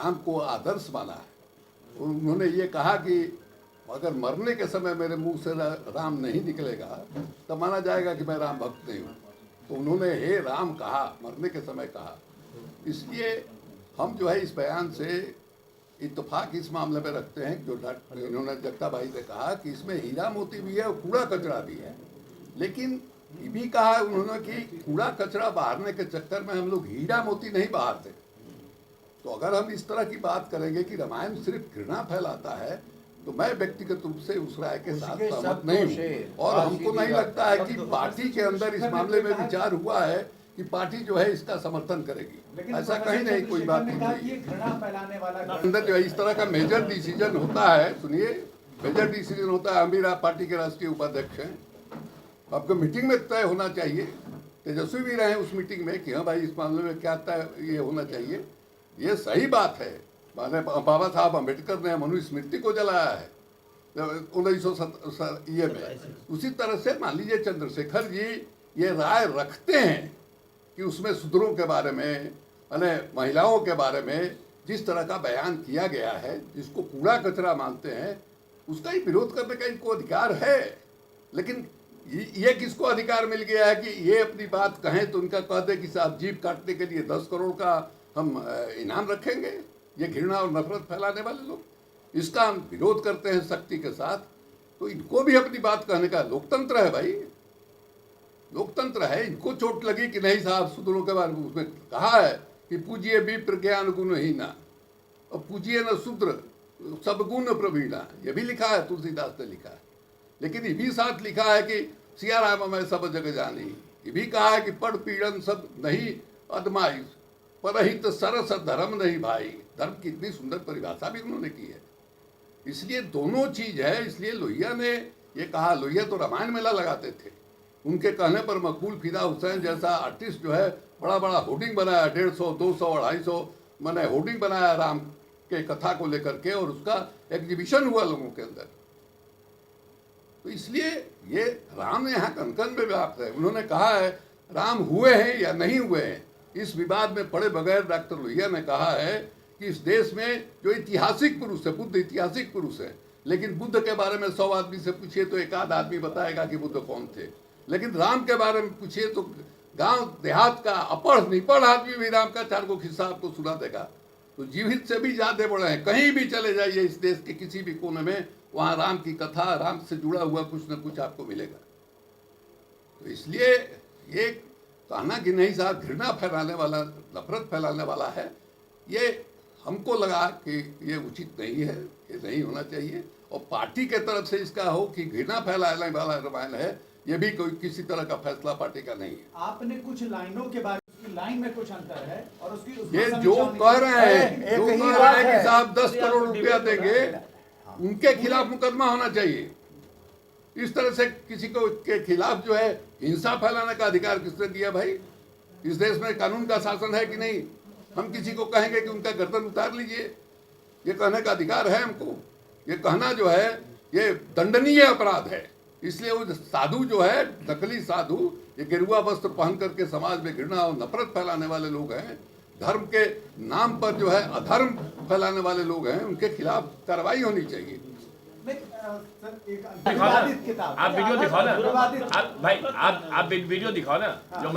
राम को आदर्श माना है। उन्होंने ये कहा कि अगर मरने के समय मेरे मुंह से राम नहीं निकलेगा तो माना जाएगा कि मैं राम भक्त नहीं हूँ। तो उन्होंने हे राम कहा, मरने के समय कहा। इसलिए हम जो है इस बयान से इत्तेफाक इस मामले में रखते हैं जो इन्होंने जगता भाई ने कहा कि इसमें हीरा मोती भी है और कूड़ा कचरा भी है। लेकिन ये भी कहा उन्होंने कि कूड़ा कचरा बहारने के चक्कर में हम लोग हीरा मोती नहीं बहारते। तो अगर हम इस तरह की बात करेंगे कि रामायण सिर्फ घृणा फैलाता है तो मैं व्यक्तिगत रूप से उस राय के साथ सहमत नहीं हूँ। और हमको नहीं लगता है कि पार्टी के अंदर इस मामले में विचार हुआ है कि पार्टी जो है इसका समर्थन करेगी। ऐसा कहीं नहीं, कोई बात नहीं। अंदर जो है इस तरह का मेजर डिसीजन होता है, सुनिए, मेजर डिसीजन होता है। हम भी पार्टी के राष्ट्रीय उपाध्यक्ष हैं। आपको मीटिंग में तय होना चाहिए, तेजस्वी भी रहे उस मीटिंग में कि हाँ भाई इस मामले में क्या तय ये होना चाहिए। ये सही बात है। माने बाबा साहब अम्बेडकर ने मनुस्मृति को जलाया है 1970 में। उसी तरह से मान लीजिए चंद्रशेखर जी ये राय रखते हैं कि उसमें शूद्रों के बारे में, माने महिलाओं के बारे में जिस तरह का बयान किया गया है, जिसको कूड़ा कचरा मानते हैं, उसका ही विरोध करने का इनको अधिकार है। लेकिन ये किसको अधिकार मिल गया है कि ये अपनी बात कहें तो उनका कह दे कि साहब जीप काटने के लिए 10 करोड़ का हम इनाम रखेंगे। ये घृणा और नफरत फैलाने वाले लोग इसका हम विरोध करते हैं शक्ति के साथ। तो इनको भी अपनी बात कहने का लोकतंत्र है भाई, लोकतंत्र है। इनको चोट लगी कि नहीं साहब शूद्रों के बारे में उसमें कहा है कि पूजिए विप्र ज्ञान गुण ही ना और पूजिए न शूद्र सब गुण प्रवीणा। ये भी लिखा है, तुलसीदास ने लिखा है। लेकिन ये भी साथ लिखा है कि सिया राम मैं सब जग जानी। ये भी कहा है कि पढ़ पीड़न सब नहीं अदमाई परहित सरस धर्म नहीं भाई। धर्म की इतनी सुंदर परिभाषा भी उन्होंने की है। इसलिए दोनों चीज है। इसलिए लोहिया ने ये कहा, लोहिया तो रामायण मेला लगाते थे, उनके कहने पर मकबूल फिदा हुसैन जैसा आर्टिस्ट जो है बड़ा बड़ा होर्डिंग बनाया, 150, 200, 250 मैंने होर्डिंग बनाया राम के कथा को लेकर के, और उसका एग्जीबिशन हुआ लोगों के अंदर। तो इसलिए ये राम ने यहाँ कनकन में व्याप्त है। उन्होंने कहा है राम हुए हैं या नहीं हुए हैं, इस विवाद में पड़े बगैर डॉक्टर लोहिया ने कहा है कि इस देश में जो ऐतिहासिक पुरुष है, बुद्ध ऐतिहासिक पुरुष है, लेकिन बुद्ध के बारे में 100 आदमी से पूछिए तो एक आध आदमी बताएगा कि बुद्ध कौन थे। लेकिन राम के बारे में पूछिए तो गांव देहात का अपढ़ निपढ़ आदमी भी राम का 4 गो किस्सा आपको सुना देगा। तो जीवित से भी ज्यादा बड़े हैं। कहीं भी चले जाइए इस देश के किसी भी कोने में, वहां राम की कथा, राम से जुड़ा हुआ कुछ न कुछ आपको मिलेगा। तो इसलिए ये कहना कि नहीं साहब घृणा फैलाने वाला, नफरत फैलाने वाला है, ये हमको लगा कि ये उचित नहीं है, ये नहीं होना चाहिए। और पार्टी के तरफ से इसका हो कि घृणा फैलाने वाला रामायण है, ये भी कोई किसी तरह का फैसला पार्टी का नहीं है। आपने कुछ लाइनों के बारे में, लाइन में कुछ अंतर है और उसकी ये जो कह रहे हैं, जो कह रहे हैं कि साहब 10 करोड़ रुपया देंगे, उनके खिलाफ मुकदमा होना चाहिए। इस तरह से किसी को के खिलाफ जो है हिंसा फैलाने का अधिकार किसने दिया भाई? इस देश में कानून का शासन है कि नहीं? हम किसी को कहेंगे कि उनका गर्दन उतार लीजिए, ये कहने का अधिकार है हमको? ये कहना जो है ये दंडनीय अपराध है। इसलिए वो साधु जो है, नकली साधु, ये गेरुआ वस्त्र पहन करके समाज में घृणा और नफरत फैलाने वाले लोग हैं, धर्म के नाम पर जो है अधर्म फैलाने वाले लोग हैं, उनके खिलाफ कार्रवाई होनी चाहिए। आप वीडियो दिखाओ ना, आप भाई आप वीडियो दिखाओ ना।